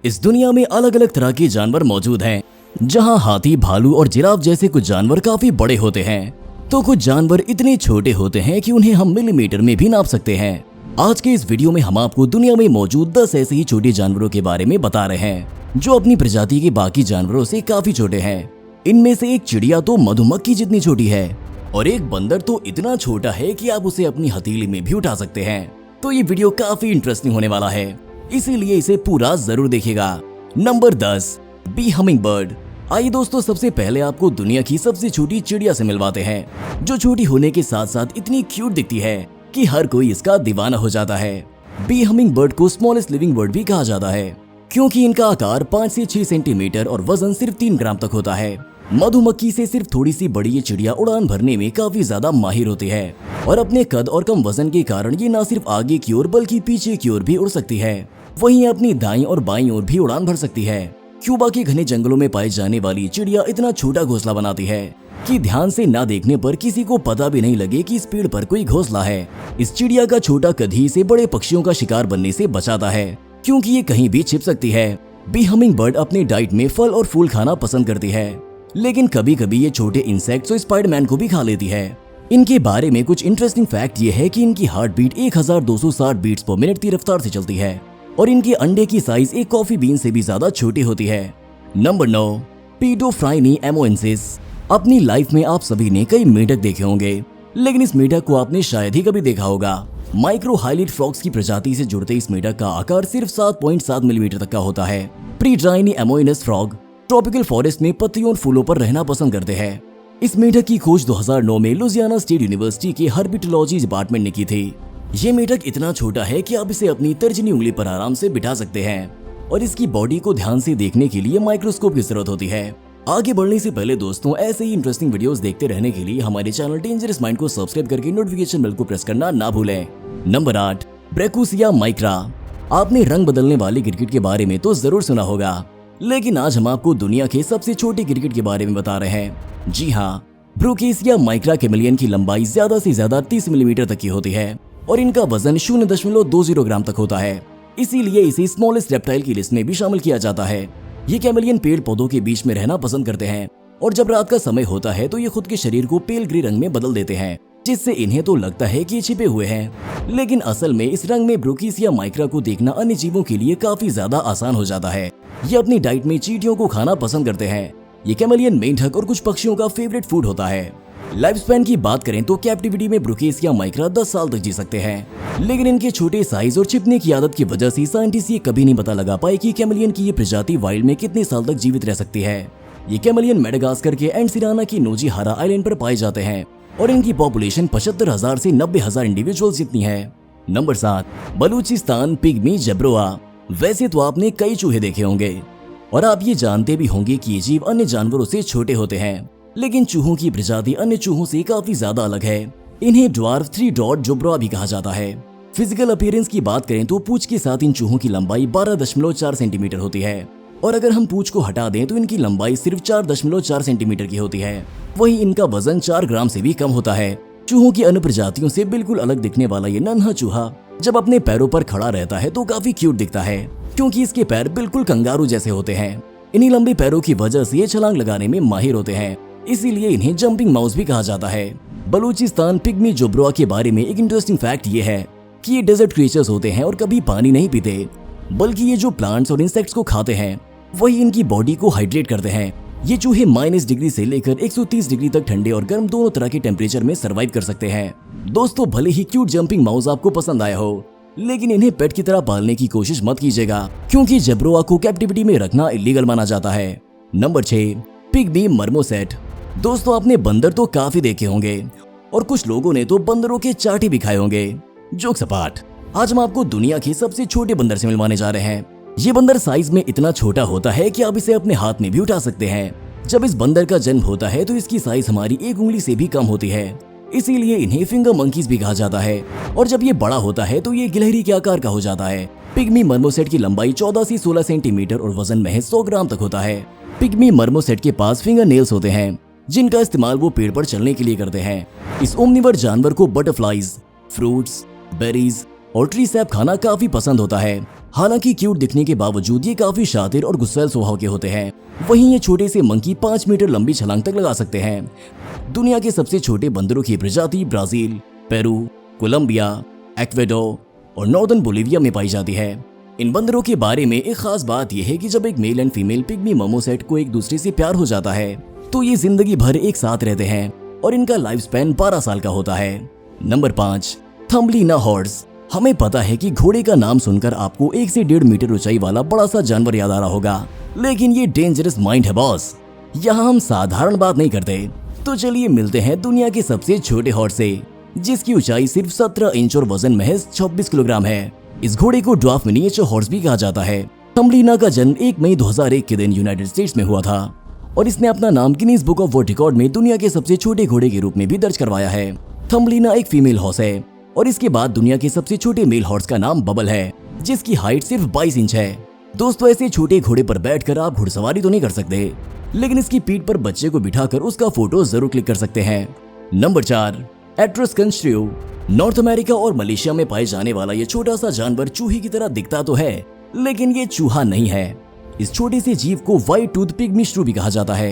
इस दुनिया में अलग अलग तरह के जानवर मौजूद हैं, जहां हाथी, भालू और जिराफ जैसे कुछ जानवर काफी बड़े होते हैं, तो कुछ जानवर इतने छोटे होते हैं कि उन्हें हम मिलीमीटर में भी नाप सकते हैं। आज के इस वीडियो में हम आपको दुनिया में मौजूद 10 ऐसे ही छोटे जानवरों के बारे में बता रहे हैं, जो अपनी प्रजाति के बाकी जानवरों से काफी छोटे हैं। इनमें से एक चिड़िया तो मधुमक्खी जितनी छोटी है और एक बंदर तो इतना छोटा है कि आप उसे अपनी हथेली में भी उठा सकते हैं। तो ये वीडियो काफी इंटरेस्टिंग होने वाला है, इसीलिए इसे पूरा जरूर देखिएगा। Number 10, bee hummingbird. आइए दोस्तों, सबसे पहले आपको दुनिया की सबसे छोटी चिड़िया से मिलवाते हैं, जो छोटी होने के साथ साथ इतनी क्यूट दिखती है कि हर कोई इसका दीवाना हो जाता है। बी हमिंग बर्ड को स्मॉलेस्ट लिविंग बर्ड भी कहा जाता है, क्योंकि इनका आकार 5 से 6 सेंटीमीटर और वजन सिर्फ 3 ग्राम तक होता है। मधुमक्खी से सिर्फ थोड़ी सी बड़ी ये चिड़िया उड़ान भरने में काफी ज्यादा माहिर होती है और अपने कद और कम वजन के कारण ये न सिर्फ आगे की ओर बल्कि पीछे की ओर भी उड़ सकती है। वहीं अपनी दाईं और बाईं ओर भी उड़ान भर सकती है। क्यूबा के घने जंगलों में पाई जाने वाली चिड़िया इतना छोटा घोंसला बनाती है कि ध्यान से ना देखने पर किसी को पता भी नहीं लगे कि इस पेड़ पर कोई घोंसला है। इस चिड़िया का छोटा कद ही इसे बड़े पक्षियों का शिकार बनने से बचाता है, क्योंकि ये कहीं भी छिप सकती है। बी हमिंग बर्ड अपने डाइट में फल और फूल खाना पसंद करती है, लेकिन कभी कभी ये छोटे इंसेक्ट्स और स्पाइडरमैन को भी खा लेती है। इनके बारे में कुछ इंटरेस्टिंग फैक्ट ये है कि इनकी heartbeat 1260 beats per minute की रफ्तार से चलती है और इनके अंडे की साइज एक कॉफी बीन से भी ज्यादा छोटी होती है। नंबर 9, पीडोफ्राइनी एमोएंसिस। अपनी लाइफ में आप सभी ने कई मेढक देखे होंगे, लेकिन इस मेढक को आपने शायद ही कभी देखा होगा। माइक्रो हाइलिड फ्रॉग्स की प्रजाति से जुड़ते इस मेढक का आकार सिर्फ 7.7 मिलीमीटर तक का होता है। प्रीड्राइनी एमोइनस फ्रॉग ट्रॉपिकल फॉरेस्ट में पत्तियों और फूलों पर रहना पसंद करते हैं। इस मेढक की खोज 2009 में लुजियाना स्टेट यूनिवर्सिटी के हर्बिटोलॉजी डिपार्टमेंट ने की थी। ये मेढक इतना छोटा है कि आप इसे अपनी तर्जनी उंगली पर आराम से बिठा सकते हैं और इसकी बॉडी को ध्यान से देखने के लिए माइक्रोस्कोप की जरूरत होती है। आगे बढ़ने से पहले दोस्तों, ऐसे ही इंटरेस्टिंग वीडियोस देखते रहने के लिए हमारे चैनल डेंजरस माइंड को सब्सक्राइब करके नोटिफिकेशन बेल को प्रेस करना ना भूलें। Number 8, Brookesia micra. आपने रंग बदलने वाली गिरगिट के बारे में तो जरूर सुना होगा, लेकिन आज हम आपको दुनिया के सबसे छोटे गिरगिट के बारे में बता रहे हैं। जी हाँ, ब्रैक्यूसिया माइक्रा कैमेलियन की लंबाई ज्यादा से ज्यादा 30 मिलीमीटर तक की होती है और इनका वजन 0.20 ग्राम तक होता है। इसीलिए इसे स्मॉलेस्ट रेप्टाइल की लिस्ट में भी शामिल किया जाता है। ये कैमेलियन पेड़ पौधों के बीच में रहना पसंद करते हैं और जब रात का समय होता है तो ये खुद के शरीर को पेल ग्रे रंग में बदल देते हैं, जिससे इन्हें तो लगता है कि ये छिपे हुए हैं, लेकिन असल में इस रंग में ब्रैक्यूसिया माइक्रा को देखना अन्य जीवों के लिए काफी ज्यादा आसान हो जाता है। ये अपनी डाइट में चींटियों को खाना पसंद करते हैं। ये कैमेलियन मेंढक और कुछ पक्षियों का फेवरेट फूड होता है। लाइफ स्पैन की बात करें तो कैप्टिविटी में ब्रैक्यूसिया माइक्रा 10 साल तक जी सकते हैं, लेकिन इनके छोटे साइज और छिपने की आदत की वजह से साइंटिस्ट ये कभी नहीं पता लगा पाए कि कैमेलियन की ये प्रजाति वाइल्ड में कितने साल तक जीवित रह सकती है। ये कैमेलियन मेडागास्कर के एंडसिराना की नोजीहारा आइलैंड पर पाए जाते हैं और इनकी पॉपुलेशन 75,000 से 90,000 इंडिविजुअल्स जितनी है। नंबर 7, बलूचिस्तान पिग्मी जेब्रोआ। वैसे तो आपने कई चूहे देखे होंगे और आप ये जानते भी होंगे कि ये जीव अन्य जानवरों से छोटे होते हैं, लेकिन चूहों की प्रजाति अन्य चूहों से काफी ज्यादा अलग है। इन्हें ड्वार्फ 3-डॉट जेब्रोआ भी कहा जाता है। फिजिकल अपीयरेंस की बात करें तो पूंछ के साथ इन चूहों की लंबाई 12.4 सेंटीमीटर होती है और अगर हम पूंछ को हटा दें तो इनकी लंबाई सिर्फ 4.4 सेंटीमीटर की होती है। वहीं इनका वजन 4 ग्राम से भी कम होता है। चूहों की अन्य प्रजातियों से बिल्कुल अलग दिखने वाला ये नन्हा चूहा जब अपने पैरों पर खड़ा रहता है तो काफी क्यूट दिखता है, क्योंकि इसके पैर बिल्कुल कंगारू जैसे होते हैं। इन्हीं लंबे पैरों की वजह से ये छलांग लगाने में माहिर होते हैं, इसीलिए इन्हें जंपिंग माउस भी कहा जाता है। बलूचिस्तान पिग्मी जेब्रोआ के बारे में एक इंटरेस्टिंग फैक्ट ये है कि ये डेजर्ट क्रीचर्स होते हैं और कभी पानी नहीं पीते, बल्कि ये जो प्लांट्स और इंसेक्ट्स को खाते हैं वही इनकी बॉडी को हाइड्रेट करते हैं। ये चूहे -डिग्री से लेकर 130 डिग्री तक ठंडे और गर्म दोनों तरह के टेम्परेचर में सर्वाइव कर सकते हैं। दोस्तों, भले ही क्यूट जंपिंग माउस आपको पसंद आया हो, लेकिन इन्हें पेट की तरह पालने की कोशिश मत कीजिएगा, क्योंकि जेब्रोआ को कैप्टिविटी में रखना इलीगल माना जाता है। Number 6, pygmy marmoset. दोस्तों, आपने बंदर तो काफी देखे होंगे और कुछ लोगों ने तो बंदरों के चाटे भी खाए होंगे। जोक सपाट, आज हम आपको दुनिया के सबसे छोटे बंदर से मिलवाने जा रहे हैं। ये बंदर साइज में इतना छोटा होता है कि आप इसे अपने हाथ में भी उठा सकते हैं। जब इस बंदर का जन्म होता है तो इसकी साइज हमारी एक उंगली से भी कम होती है, इसीलिए इन्हें फिंगर मंकीज भी कहा जाता है। और जब ये बड़ा होता है तो ये गिलहरी के आकार का हो जाता है। पिग्मी मर्मोसेट की लंबाई 14 से 16 सेंटीमीटर और वजन महज 100 ग्राम तक होता है। पिग्मी मर्मोसेट के पास फिंगर नेल्स होते हैं, जिनका इस्तेमाल वो पेड़ पर चलने के लिए करते हैं। इस ओमनिवर जानवर को बटरफ्लाइज, फ्रूट्स, बेरीज और ट्री सैप खाना काफी पसंद होता है। हालांकि क्यूट दिखने के बावजूद ये काफी शातिर और गुस्सैल स्वभाव के होते हैं। वहीं ये छोटे से मंकी 5 मीटर लंबी छलांग तक लगा सकते हैं। दुनिया के सबसे छोटे बंदरों की प्रजाति ब्राजील, पेरू, कोलंबिया, एक्वेडोर और नॉर्दर्न बोलिविया में पाई जाती है। इन बंदरों के बारे में एक खास बात यह है कि जब एक male and female pygmy marmoset को एक दूसरे से प्यार हो जाता है तो ये जिंदगी भर एक साथ रहते हैं और इनका लाइफ स्पैन 12 साल का होता है। Number 5, Thumbelina horse. हमें पता है कि घोड़े का नाम सुनकर आपको 1 से 1.5 मीटर ऊंचाई वाला बड़ा सा जानवर याद आ रहा होगा, लेकिन ये डेंजरस माइंड है बॉस। यहाँ हम साधारण बात नहीं करते। तो चलिए मिलते हैं दुनिया के सबसे छोटे हॉर्स से, जिसकी ऊंचाई सिर्फ 17 इंच और वजन महज 26 किलोग्राम है। इस घोड़े को ड्वार्फ मिनिएचर हॉर्स भी कहा जाता है। थम्बलिना का जन्म 1 मई 2001 के दिन यूनाइटेड स्टेट्स में हुआ था और इसने अपना नाम Guinness book of world record में दुनिया के सबसे छोटे घोड़े के रूप में भी दर्ज करवाया है। थम्बलिना एक फीमेल हॉर्स है और इसके बाद दुनिया के सबसे छोटे मेल हॉर्स का नाम बबल है, जिसकी हाइट सिर्फ 22 इंच है। दोस्तों, ऐसे छोटे घोड़े पर बैठकर आप घुड़सवारी तो नहीं कर सकते, लेकिन इसकी पीठ पर बच्चे को बिठाकर उसका फोटो जरूर क्लिक कर सकते हैं। नंबर 4, एट्रस्कन श्रू। नॉर्थ अमेरिका और मलेशिया में पाए जाने वाला ये छोटा सा जानवर चूहे की तरह दिखता तो है, लेकिन ये चूहा नहीं है। इस छोटे से जीव को व्हाइट टूथ पिग्मी श्रू भी कहा जाता है।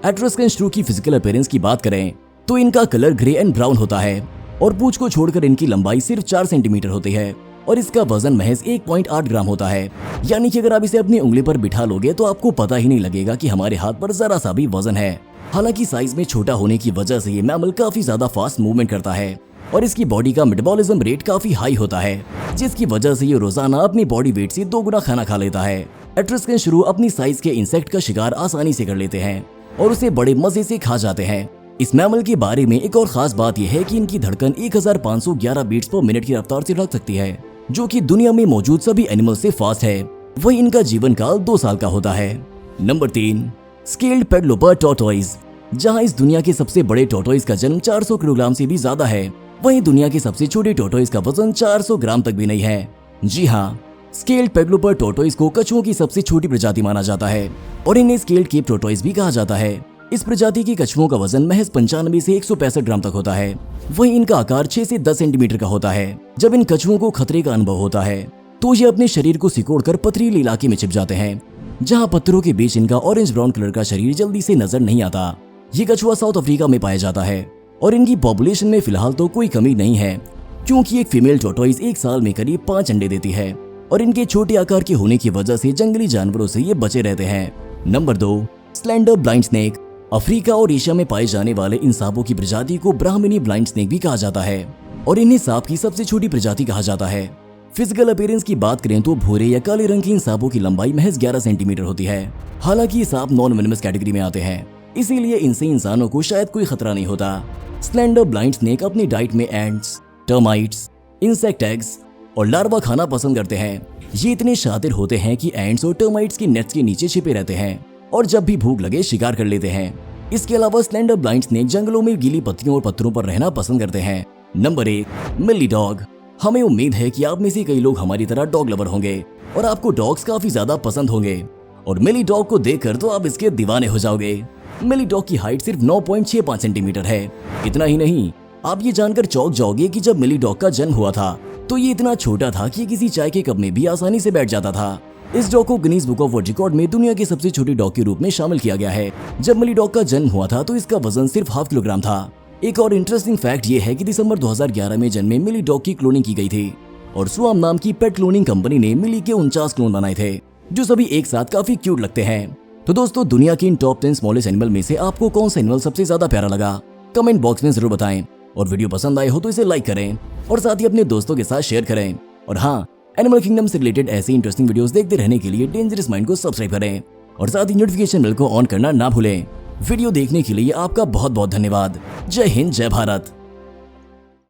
एट्रस्कन श्रू की फिजिकल अपीयरेंस की बात करें तो इनका कलर ग्रे एंड ब्राउन होता है और पूंछ को छोड़कर इनकी लंबाई सिर्फ 4 सेंटीमीटर होती है और इसका वजन महज 1.8 ग्राम होता है। यानी कि अगर आप इसे अपनी उंगली पर बिठा लोगे तो आपको पता ही नहीं लगेगा कि हमारे हाथ पर जरा सा भी वजन है। हालांकि साइज में छोटा होने की वजह से ये मैमल काफी ज्यादा फास्ट मूवमेंट करता है और इसकी बॉडी का मेटाबॉलिज्म रेट काफी हाई होता है, जिसकी वजह से ये रोजाना अपनी बॉडी वेट से 2 गुना खाना खा लेता है। एट्रस्कन श्रू अपनी साइज के इंसेक्ट का शिकार आसानी से कर लेते हैं और उसे बड़े मजे से खा जाते हैं। इस मैमल के बारे में एक और खास बात यह है कि इनकी धड़कन 1511 बीट्स पर मिनट की रफ्तार से धड़क सकती है, जो कि दुनिया में मौजूद सभी एनिमल से फास्ट है। वही इनका जीवन काल 2 साल का होता है। Number 3, speckled padloper tortoise. जहां इस दुनिया के सबसे बड़े टॉर्टोइज का जन्म 400 किलोग्राम से भी ज्यादा है, वहीं दुनिया के सबसे छोटे टॉर्टोइज का वजन 400 ग्राम तक भी नहीं है। जी हाँ, स्केल्ड पेडलोपर टॉर्टोइज को कछुओं की सबसे छोटी प्रजाति माना जाता है और इन्हें स्केल्ड केप टॉर्टोइज भी कहा जाता है। इस प्रजाति की कछुओं का वजन महज 95 से 165 ग्राम तक होता है। वहीं इनका आकार 6 से 10 सेंटीमीटर का होता है। जब इन कछुओं को खतरे का अनुभव होता है तो ये अपने शरीर को सिकोड़कर पथरीले इलाके में छिप जाते हैं, जहां पत्थरों के बीच इनका ऑरेंज ब्राउन कलर का शरीर जल्दी से नजर नहीं आता। ये कछुआ साउथ अफ्रीका में पाया जाता है और इनकी पॉपुलेशन में फिलहाल तो कोई कमी नहीं है, क्योंकि एक फीमेल टॉर्टोइज एक साल में करीब 5 अंडे देती है और इनके छोटे आकार के होने की वजह से जंगली जानवरों से ये बचे रहते हैं। Number 2, slender blind snake. Africa और एशिया में पाए जाने वाले इन सांपों की प्रजाति को ब्राह्मणी ब्लाइंड स्नेक भी कहा जाता है और इन्हें सांप की सबसे छोटी प्रजाति कहा जाता है। फिजिकल अपीयरेंस की बात करें तो भूरे या काले रंग की इन सांपों की लंबाई महज 11 सेंटीमीटर होती है। हालांकि ये सांप नॉन वेनमस कैटेगरी में आते हैं, इसीलिए इनसे इंसानों को शायद कोई खतरा नहीं होता। स्लेंडर ब्लाइंड स्नेक अपनी डाइट में एंट्स, टर्माइट्स, इंसेक्ट एग्स और लार्वा खाना पसंद करते हैं। ये इतने शातिर होते हैं कि एंट्स और टर्माइट्स की नेट्स के नीचे छिपे रहते हैं और जब भी भूख लगे शिकार कर लेते हैं। इसके अलावा स्लेंडर ब्लाइंड स्नेक जंगलों में गीली पत्तियों और पत्थरों पर रहना पसंद करते हैं। नंबर 1, मिली डॉग। हमें उम्मीद है कि आप में से कई लोग हमारी तरह डॉग लवर होंगे और आपको डॉग्स काफी ज्यादा पसंद होंगे और मिली डॉग को देखकर तो आप इसके दीवाने हो जाओगे। मिली डॉग की हाइट सिर्फ 9.65 सेंटीमीटर है। इतना ही नहीं, आप ये जानकर चौंक जाओगे कि जब मिली डॉग का जन्म हुआ था तो ये इतना छोटा था कि किसी चाय के कप में भी आसानी से बैठ जाता था। इस डॉग को Guinness book of world record में दुनिया के सबसे छोटे डॉग के रूप में शामिल किया गया है। जब मिली डॉग का जन्म हुआ था तो इसका वजन सिर्फ 0.5 किलोग्राम था। एक और इंटरेस्टिंग फैक्ट ये है कि दिसंबर 2011 में जन्मे मिली डॉग की क्लोनिंग की गई थी और स्वाम नाम की पेट क्लोनिंग कंपनी ने मिली के 49 क्लोन बनाए थे, जो सभी एक साथ काफी क्यूट लगते हैं। तो दोस्तों, दुनिया के इन टॉप 10 स्मॉलेस्ट एनिमल में से आपको कौन सा एनिमल सबसे ज्यादा प्यारा लगा? कमेंट बॉक्स में जरूर बताएं और वीडियो पसंद आए हो तो इसे लाइक करें और साथ ही अपने दोस्तों के साथ शेयर करें। और हाँ, एनिमल किंगडम से रिलेटेड ऐसे इंटरेस्टिंग वीडियोस देखते रहने के लिए डेंजरस माइंड को सब्सक्राइब करें और साथ ही नोटिफिकेशन बेल को ऑन करना ना भूलें। वीडियो देखने के लिए आपका बहुत बहुत धन्यवाद। जय हिंद, जय भारत।